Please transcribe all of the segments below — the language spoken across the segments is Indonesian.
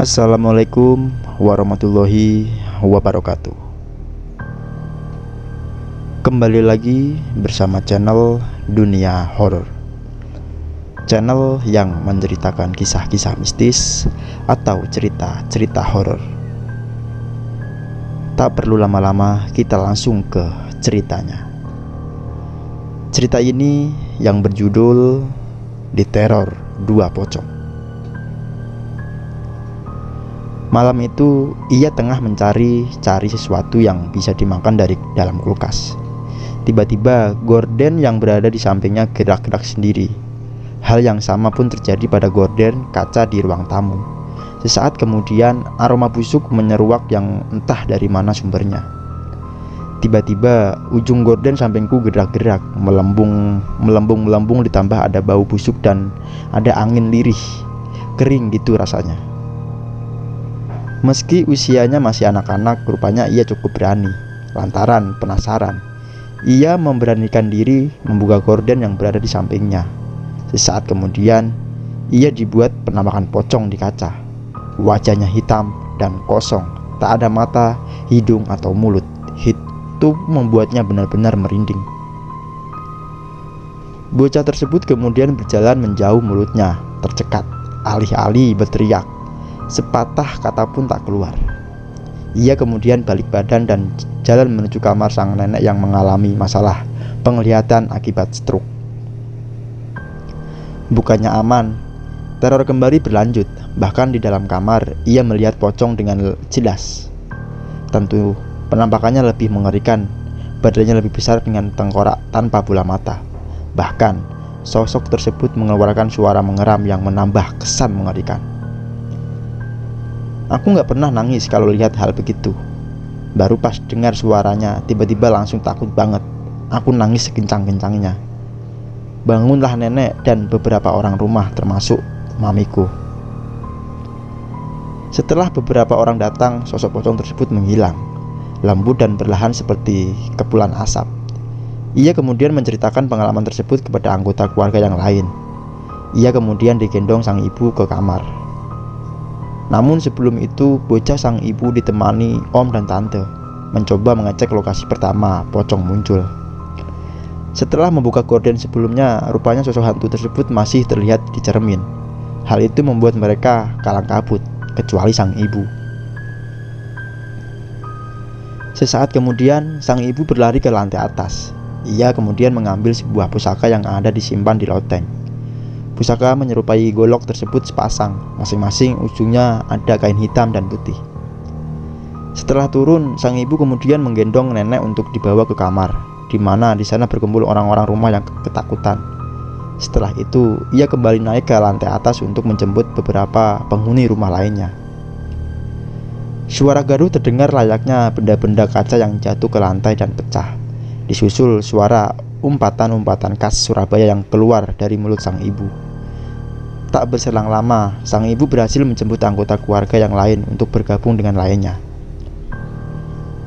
Assalamualaikum warahmatullahi wabarakatuh. Kembali lagi bersama channel Dunia Horor, channel yang menceritakan kisah-kisah mistis atau cerita-cerita horor. Tak perlu lama-lama, kita langsung ke ceritanya. Cerita ini yang berjudul Diteror Dua Pocong. Malam itu ia tengah mencari sesuatu yang bisa dimakan dari dalam kulkas. Tiba-tiba gorden yang berada di sampingnya gerak-gerak sendiri. Hal yang sama pun terjadi pada gorden kaca di ruang tamu. Sesaat kemudian aroma busuk menyeruak yang entah dari mana sumbernya. Tiba-tiba ujung gorden sampingku gerak-gerak, melembung ditambah ada bau busuk dan ada angin lirih. Kering gitu rasanya. Meski usianya masih anak-anak, rupanya ia cukup berani. Lantaran penasaran, ia memberanikan diri membuka gorden yang berada di sampingnya. Sesaat kemudian, ia dibuat penampakan pocong di kaca. Wajahnya hitam dan kosong, tak ada mata, hidung atau mulut. Itu membuatnya benar-benar merinding. Bocah tersebut kemudian berjalan menjauh, mulutnya tercekat, alih-alih berteriak. Sepatah kata pun tak keluar. Ia kemudian balik badan dan jalan menuju kamar sang nenek yang mengalami masalah penglihatan akibat stroke. Bukannya aman, teror kembali berlanjut. Bahkan di dalam kamar, ia melihat pocong dengan jelas. Tentu penampakannya lebih mengerikan. Badannya lebih besar dengan tengkorak tanpa bola mata. Bahkan sosok tersebut mengeluarkan suara mengeram yang menambah kesan mengerikan. Aku gak pernah nangis kalau lihat hal begitu. Baru pas dengar suaranya, tiba-tiba langsung takut banget. Aku nangis sekencang-kencangnya. Bangunlah nenek dan beberapa orang rumah termasuk mamiku. Setelah beberapa orang datang, sosok pocong tersebut menghilang, lembut dan perlahan seperti kepulan asap. Ia kemudian menceritakan pengalaman tersebut kepada anggota keluarga yang lain. Ia kemudian digendong sang ibu ke kamar. Namun sebelum itu, bocah sang ibu ditemani om dan tante mencoba mengecek lokasi pertama pocong muncul. Setelah membuka gorden sebelumnya, rupanya sosok hantu tersebut masih terlihat di cermin. Hal itu membuat mereka kalang kabut, kecuali sang ibu. Sesaat kemudian, sang ibu berlari ke lantai atas. Ia kemudian mengambil sebuah pusaka yang ada disimpan di loteng. Pusaka menyerupai golok tersebut sepasang, masing-masing ujungnya ada kain hitam dan putih. Setelah turun, sang ibu kemudian menggendong nenek untuk dibawa ke kamar, di mana di sana berkumpul orang-orang rumah yang ketakutan. Setelah itu, ia kembali naik ke lantai atas untuk menjemput beberapa penghuni rumah lainnya. Suara gaduh terdengar layaknya benda-benda kaca yang jatuh ke lantai dan pecah. Disusul suara umpatan-umpatan khas Surabaya yang keluar dari mulut sang ibu. Tak berselang lama, sang ibu berhasil menjemput anggota keluarga yang lain untuk bergabung dengan lainnya.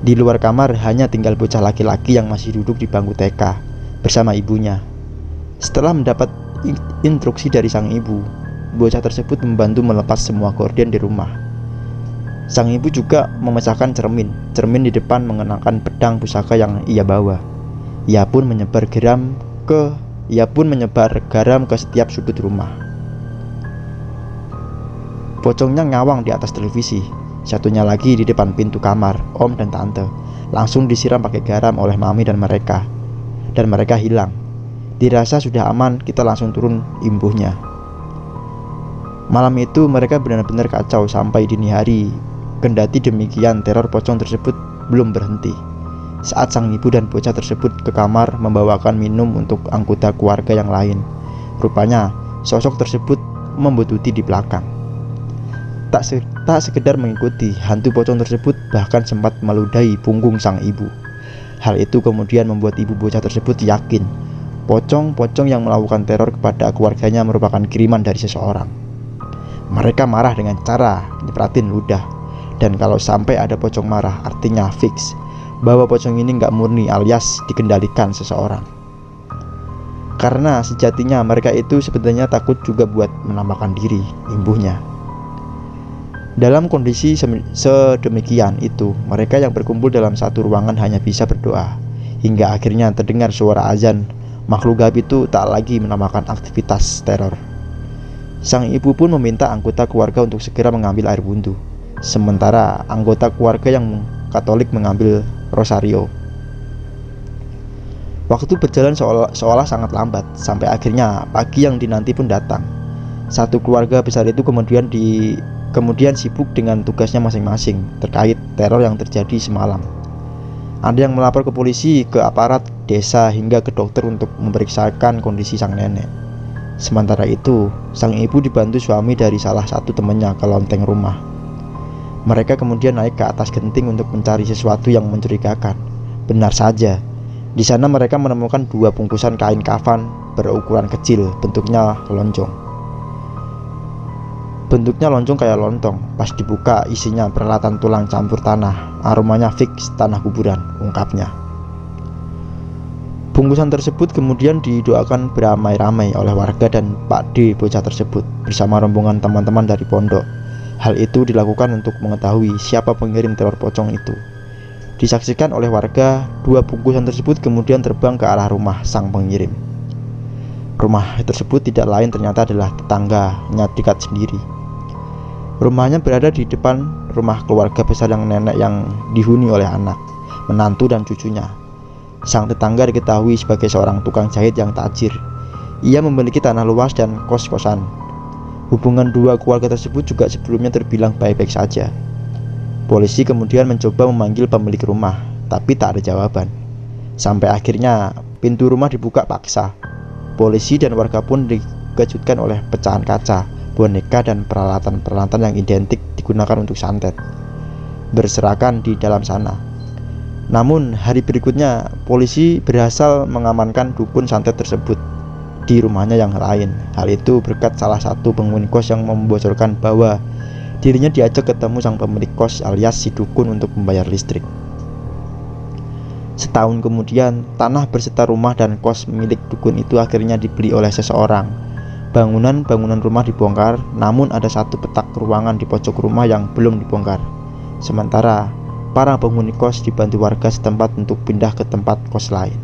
Di luar kamar hanya tinggal bocah laki-laki yang masih duduk di bangku TK bersama ibunya. Setelah mendapat instruksi dari sang ibu, bocah tersebut membantu melepas semua gorden di rumah. Sang ibu juga memecahkan cermin di depan mengenakan pedang pusaka yang ia bawa. Ia pun menyebar garam ke setiap sudut rumah. Pocongnya ngawang di atas televisi, satunya lagi di depan pintu kamar om dan tante. Langsung disiram pakai garam oleh mami dan mereka hilang. Dirasa sudah aman, kita langsung turun imbuhnya. Malam itu mereka benar-benar kacau sampai dini hari. Kendati demikian, teror pocong tersebut belum berhenti. Saat sang ibu dan bocah tersebut ke kamar membawakan minum untuk anggota keluarga yang lain, rupanya sosok tersebut membututi di belakang. Tak sekedar mengikuti, hantu pocong tersebut bahkan sempat meludahi punggung sang ibu. Hal itu kemudian membuat ibu bocah tersebut yakin pocong-pocong yang melakukan teror kepada keluarganya merupakan kiriman dari seseorang. Mereka marah dengan cara nyepratin ludah, dan kalau sampai ada pocong marah artinya fix bahwa pocong ini nggak murni alias dikendalikan seseorang. Karena sejatinya mereka itu sebenarnya takut juga buat menampakkan diri imbuhnya. Dalam kondisi sedemikian itu, mereka yang berkumpul dalam satu ruangan hanya bisa berdoa, hingga akhirnya terdengar suara azan. Makhluk gaib itu tak lagi menamakan aktivitas teror. Sang ibu pun meminta anggota keluarga untuk segera mengambil air wudhu, sementara anggota keluarga yang Katolik mengambil rosario. Waktu berjalan seolah sangat lambat, sampai akhirnya pagi yang dinanti pun datang. Satu keluarga besar itu kemudian sibuk dengan tugasnya masing-masing terkait teror yang terjadi semalam. Ada yang melapor ke polisi, ke aparat desa, hingga ke dokter untuk memeriksakan kondisi sang nenek. Sementara itu, sang ibu dibantu suami dari salah satu temannya ke lonteng rumah. Mereka kemudian naik ke atas genting untuk mencari sesuatu yang mencurigakan. Benar saja, di sana mereka menemukan 2 bungkusan kain kafan berukuran kecil, bentuknya lonjong. Bentuknya lonjong kayak lontong. Pas dibuka, isinya peralatan tulang campur tanah. Aromanya fix tanah kuburan, ungkapnya. Bungkusan tersebut kemudian didoakan beramai-ramai oleh warga dan Pak D bocah tersebut bersama rombongan teman-teman dari pondok. Hal itu dilakukan untuk mengetahui siapa pengirim teror pocong itu. Disaksikan oleh warga, 2 bungkusan tersebut kemudian terbang ke arah rumah sang pengirim. Rumah tersebut tidak lain ternyata adalah tetangganya dekat sendiri. Rumahnya berada di depan rumah keluarga besar yang nenek yang dihuni oleh anak, menantu dan cucunya. Sang tetangga diketahui sebagai seorang tukang jahit yang tajir. Ia memiliki tanah luas dan kos-kosan. Hubungan 2 keluarga tersebut juga sebelumnya terbilang baik-baik saja. Polisi kemudian mencoba memanggil pemilik rumah, tapi tak ada jawaban. Sampai akhirnya pintu rumah dibuka paksa. Polisi dan warga pun dikejutkan oleh pecahan kaca, boneka, dan peralatan-peralatan yang identik digunakan untuk santet berserakan di dalam sana. Namun hari berikutnya polisi berhasil mengamankan dukun santet tersebut di rumahnya yang lain. Hal itu berkat salah satu penghuni kos yang membocorkan bahwa dirinya diajak ketemu sang pemilik kos alias si dukun untuk membayar listrik. Setahun kemudian, tanah berserta rumah dan kos milik dukun itu akhirnya dibeli oleh seseorang. Bangunan rumah dibongkar, namun ada satu petak ruangan di pojok rumah yang belum dibongkar. Sementara para penghuni kos dibantu warga setempat untuk pindah ke tempat kos lain.